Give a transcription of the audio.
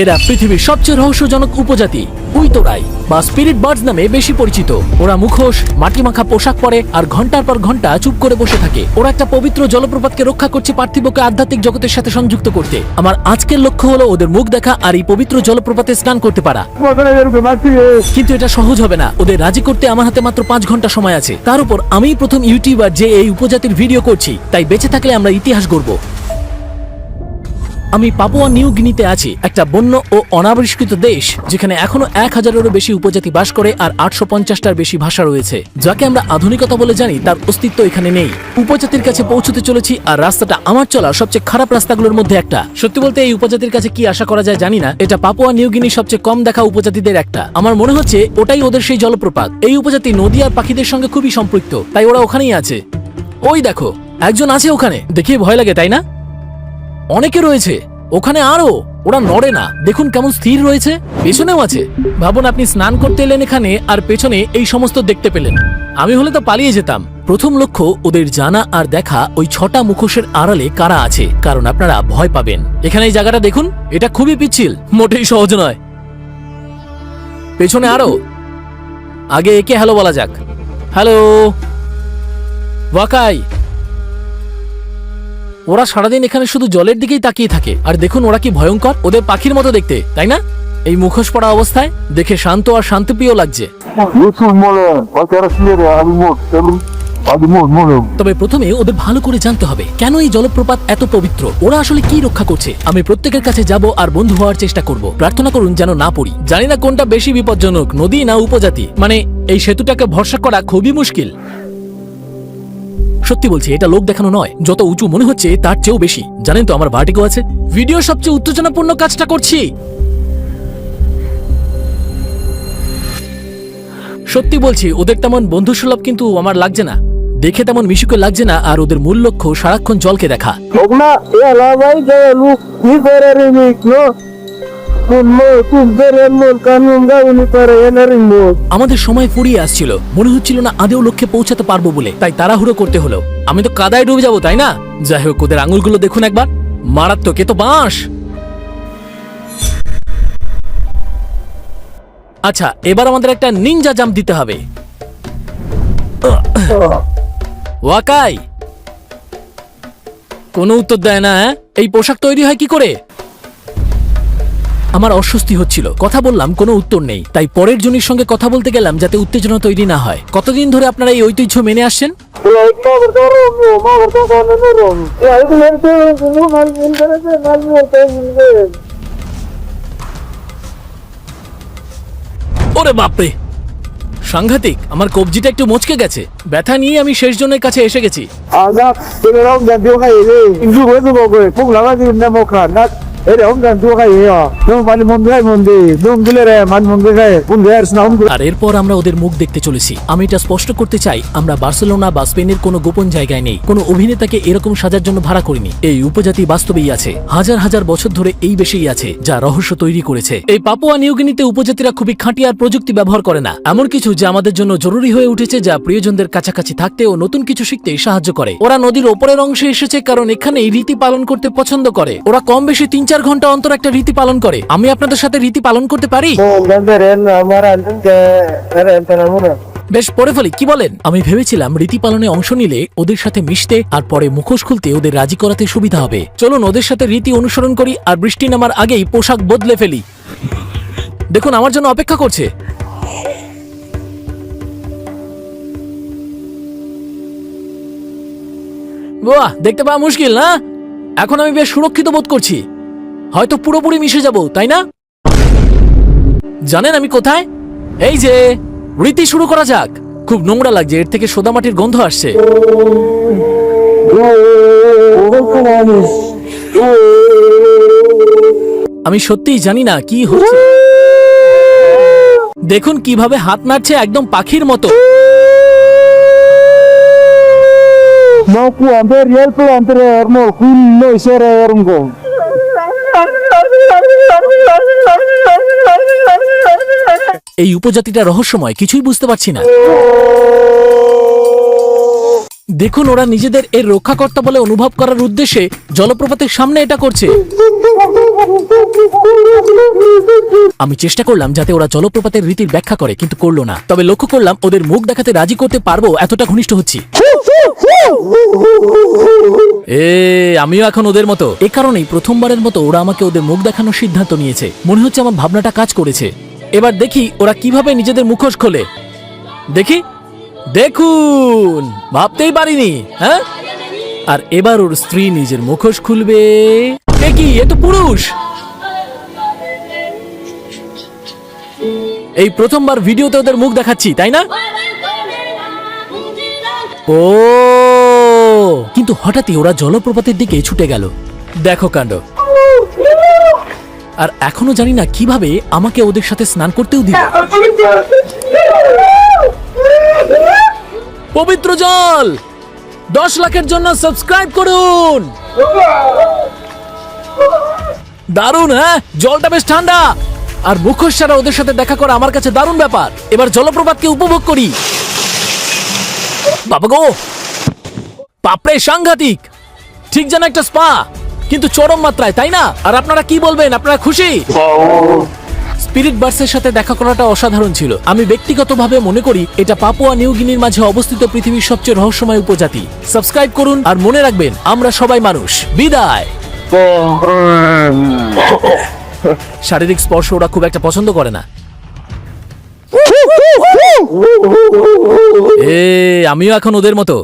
এরা পৃথিবীর সবচেয়ে রহস্যজনক উপজাতি উইতরাই বা স্পিরিট বার্ডস নামে বেশি পরিচিত। ওরা মুখোশ, মাটিমাখা পোশাক পরে আর ঘন্টার পর ঘন্টা চুপ করে বসে থাকে। ওরা একটা পবিত্র জলপ্রপাতকে রক্ষা করছে পার্থিবকে আধ্যাত্মিক জগতের সাথে সংযুক্ত করতে। আমার আজকের লক্ষ্য হলো ওদের মুখ দেখা আর এই পবিত্র জলপ্রপাতে স্নান করতে পারা। কিন্তু এটা সহজ হবে না। ওদের রাজি করতে আমার হাতে মাত্র 5 ঘন্টা সময় আছে। তার উপর আমিই প্রথম ইউটিউবার যে এই উপজাতির ভিডিও করছি, তাই বেঁচে থাকলে আমরা ইতিহাস গড়ব। আমি পাপুয়া নিউ গিনিতে আছি, একটা বন্য ও অনাবিষ্কৃত দেশ যেখানে এখনো 1000-এরও বেশি উপজাতি বাস করে আর 850টার বেশি ভাষা রয়েছে। যাকে আমরা আধুনিকতা বলে জানি তার অস্তিত্ব এখানে নেই। উপজাতির কাছে পৌঁছতে চলেছি আর রাস্তাটা আমার চলা সবচেয়ে খারাপ রাস্তাগুলোর মধ্যে একটা। সত্যি বলতে এই উপজাতির কাছে কি আশা করা যায় জানি না। এটা পাপুয়া নিউ গিনির সবচেয়ে কম দেখা উপজাতিদের একটা। আমার মনে হচ্ছে ওটাই ওদের সেই জলপ্রপাত। এই উপজাতি নদী আর পাখিদের সঙ্গে খুবই সম্পৃক্ত, তাই ওরা ওখানেই আছে। ওই দেখো, একজন আছে ওখানে, দেখিয়ে ভয় লাগে তাই না? অনেকে রয়েছে ওখানে, আরো ওরা নড়ে না। দেখুন কেমন স্থির রয়েছে। পেছনেও আছে। ভাবুন আপনি স্নান করতে এলেন এখানে আর পেছনে এই সমস্ত দেখতে পেলেন। আমি হলে তো পালিয়ে যেতাম। প্রথম লক্ষ্য ওদের জানা আর দেখা ওই 6টা মুখোশের আড়ালে কারা আছে, কারণ আপনারা ভয় পাবেন। এখানে এই জায়গাটা দেখুন, এটা খুবই পিচ্ছিল, মোটেই সহজ নয়। পেছনে আরো। আগে একে হ্যালো বলা যাক। হ্যালো ওয়াকাই। ওরা সারাদিন এখানে শুধু জলের দিকেই তাকিয়ে থাকে। আর দেখুন ওরা কি ভয়ঙ্কর, ওদের পাখির মতো দেখতে, তাই না? এই মুখোশ পড়া অবস্থায় দেখে শান্ত আর শান্তিপ্রিয় লাগছে। তবে প্রথমে ওদের ভালো করে জানতে হবে কেন এই জলপ্রপাত এত পবিত্র, ওরা আসলে কি রক্ষা করছে। আমি প্রত্যেকের কাছে যাব আর বন্ধু হওয়ার চেষ্টা করব। প্রার্থনা করুন যেন না পড়ি। জানি না কোনটা বেশি বিপজ্জনক, নদী না উপজাতি। মানে এই সেতুটাকে ভরসা করা খুবই মুশকিল। সত্যি বলছি, এটা লোক দেখানো নয়। যত উঁচু মনে হচ্ছে তার চেয়েও বেশি। জানেন তো আমার ভার্টিগো আছে। ভিডিও সবচেয়ে উত্তেজনাপূর্ণ কাজটা করছি। সত্যি বলছি, ওদের তেমন বন্ধুসুলভ কিন্তু আমার লাগছে না। দেখে তেমন মিশুকে লাগছে না। আর ওদের মূল লক্ষ্য সারাক্ষণ জলকে দেখা। আমাদের সময় ফুরিয়ে আসছিল, মনে হচ্ছিল না আদেও লক্ষ্যে পৌঁছাতে পারবো বলে, তাই তাড়াহুড়ো করতে হলো। আমি তো কাদায় ডুবে যাবো, তাই না? যাই হোক, ওদের আঙুলগুলো দেখুন একবার, মারাত্মক। এ তো বাঁশ। আচ্ছা, এবার আমাদের একটা নিনজা জাম্প দিতে হবে। ওয়াকাই কোনো উত্তর দেয় না। এই পোশাক তৈরি হয় কি করে? আমার অস্বস্তি হচ্ছিল, কথা বললাম, কোনো উত্তর নেই। তাই পরের জনের সঙ্গে কথা বলতে গেলাম যাতে উত্তেজনা তৈরি না হয়। কতদিন ধরে আপনারা এই ঐতিহ্য মেনে আসছেন? ওরে বাপরে, সাংঘাতিক। আমার কবজিটা একটু মচকে গেছে। ব্যথা নিয়ে আমি শেষ জনের কাছে এসে গেছি। আর এরপর আমরা ওদের মুখ দেখতে চলেছি। আমি এটা স্পষ্ট করতে চাই, আমরা বার্সেলোনা বা স্পেনের কোনো গোপন জায়গায় নেই। কোনো অভিনেতাকে এরকম সাজার জন্য ভাড়া করিনি। এই উপজাতি বাস্তবেই আছে, হাজার হাজার বছর ধরে এই বেশেই আছে, যা রহস্য তৈরি করেছে। এই পাপুয়া নিউগিনিতে উপজাতিরা খুবই খাঁটি আর প্রযুক্তি ব্যবহার করে না। এমন কিছু যা আমাদের জন্য জরুরি হয়ে উঠেছে, যা প্রিয়জনদের কাছাকাছি থাকতে ও নতুন কিছু শিখতে সাহায্য করে। ওরা নদীর ওপরের অংশে এসেছে কারণ এখানেই রীতি পালন করতে পছন্দ করে। ওরা কম বেশি 3-4 ঘন্টা অন্তর একটা রীতি পালন করে। আমি আপনাদের সাথে রীতি পালন করতে পারি? বেশ, পরে ফেলি, কি বলেন? আমি ভেবেছিলাম রীতি পালনে অংশ নিলে ওদের সাথে মিশতে আর পরে মুখোশ খুলতে ওদের রাজি করাতে সুবিধা হবে। চলুন ওদের সাথে রীতি অনুসরণ করি আর বৃষ্টি নামার আগেই পোশাক বদলে ফেলি। দেখুন আমার জন্য অপেক্ষা করছে। বাহ, দেখতে পাওয়া মুশকিল না? এখন আমি বেশ সুরক্ষিত বোধ করছি। হয়তো পুরোপুরি মিশে যাব, তাই না? জানেন আমি কোথায়? এই যে, রীতি শুরু করা যাক। খুব নোংরা লাগছে, এর থেকে সোদা মাটির গন্ধ আসছে। আমি সত্যিই জানি না কি হচ্ছে। দেখুন কিভাবে হাত নাড়ছে, একদম পাখির মতো। এই উপজাতিটা রহস্যময়, কিছুই বুঝতে পারছি না। দেখুন ওরা নিজেদের এর রক্ষাকর্তা বলে অনুভব করার উদ্দেশ্যে জলপ্রপাতের সামনে এটা করছে। আমি চেষ্টা করলাম যাতে ওরা জলপ্রপাতের রীতির ব্যাখ্যা করে, কিন্তু করলো না। তবে লক্ষ্য করলাম ওদের মুখ দেখাতে রাজি করতে পারবো এতটা ঘনিষ্ঠ হচ্ছি। আমিও এখন ওদের মতো। এ কারণেই প্রথমবারের মতো ওরা আমাকে ওদের মুখ দেখানোর সিদ্ধান্ত নিয়েছে। মনে হচ্ছে আমার ভাবনাটা কাজ করেছে। এবার দেখি ওরা কিভাবে নিজেদের মুখোশ খোলে। দেখি, দেখুন, ভাবতেই পারিনি। হ্যাঁ, আর এবার ওর স্ত্রী নিজের মুখোশ খুলবে। এ কি, এ তো পুরুষ। এই প্রথমবার ভিডিওতে ওদের মুখ দেখাচ্ছি, তাই না? ও, কিন্তু হঠাৎই ওরা জলপ্রপাতের দিকে ছুটে গেল। দেখো কাণ্ড। আর এখনো জানি না কিভাবে আমাকে ওদের সাথে স্নান করতেও দিল। পবিত্র জল 10 লাখের জন্য সাবস্ক্রাইব করুন। দারুণ, হ্যাঁ, জলটা বেশ ঠান্ডা। আর মুখোশ ছাড়া ওদের সাথে দেখা করা আমার কাছে দারুণ ব্যাপার। এবার জলপ্রপাতকে উপভোগ করি। বাবা গো, বাপরে সাংঘাতিক, ঠিক যেন একটা স্পা, কিন্তু চরম মাত্রায়, তাই না? আর আপনারা কি বলবেন? আপনারা খুশি? স্পিরিট বার্ডসের সাথে দেখা করাটা অসাধারণ ছিল। আমি ব্যক্তিগতভাবে মনে করি এটা পাপুয়া নিউ গিনির মাঝে অবস্থিত পৃথিবীর সবচেয়ে রহস্যময় উপজাতি। সাবস্ক্রাইব করুন আর মনে রাখবেন আমরা সবাই মানুষ। বিদায়। শারীরিক স্পর্শ ওরা খুব একটা পছন্দ করে না। আমিও এখন ওদের মতো।